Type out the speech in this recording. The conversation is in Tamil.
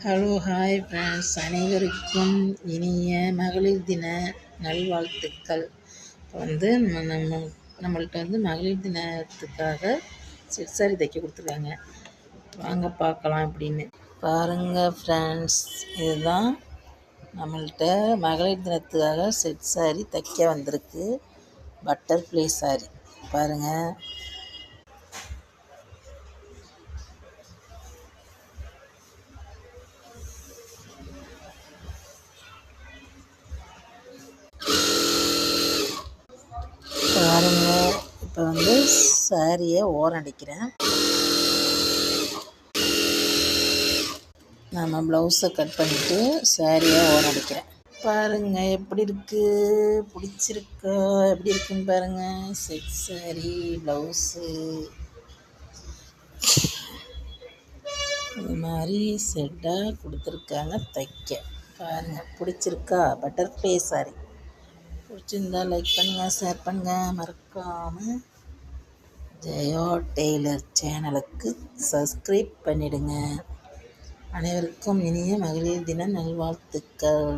ஹலோ ஹாய் ஃப்ரெண்ட்ஸ், அனைவருக்கும் இனிய மகளிர் தின நல்வாழ்த்துக்கள். இப்போ வந்து நம்மள்ட்ட மகளிர் தினத்துக்காக செட் சாரி தைக்க கொடுத்துருக்காங்க. வாங்க பார்க்கலாம் அப்படின்னு. பாருங்கள் ஃப்ரெண்ட்ஸ், இதுதான் நம்மள்ட்ட மகளிர் தினத்துக்காக செட் சாரி தைக்க வந்திருக்கு. பட்டர்ஃப்ளை சாரி பாருங்கள். இப்போ சாரியை ஓரம் அடிக்கிறேன். நம்ம ப்ளவுஸை கட் பண்ணிவிட்டு சாரியை ஓரம் அடிக்கிறேன். பாருங்கள் எப்படி இருக்குது, பிடிச்சிருக்கா? எப்படி இருக்குன்னு பாருங்கள். செட் சாரி ப்ளவுஸு இது மாதிரி செட்டாக கொடுத்துருக்காங்க தைக்க. பாருங்கள் பிடிச்சிருக்கா? பட்டர்ஃப்ளை சாரி பிடிச்சிருந்தா லைக் பண்ணுங்கள், ஷேர் பண்ணுங்கள். மறக்காமல் ஜெயா டெய்லர் சேனலுக்கு சப்ஸ்கிரைப் பண்ணிவிடுங்க. அனைவருக்கும் இனிய மகளிர் தின நல்வாழ்த்துக்கள்.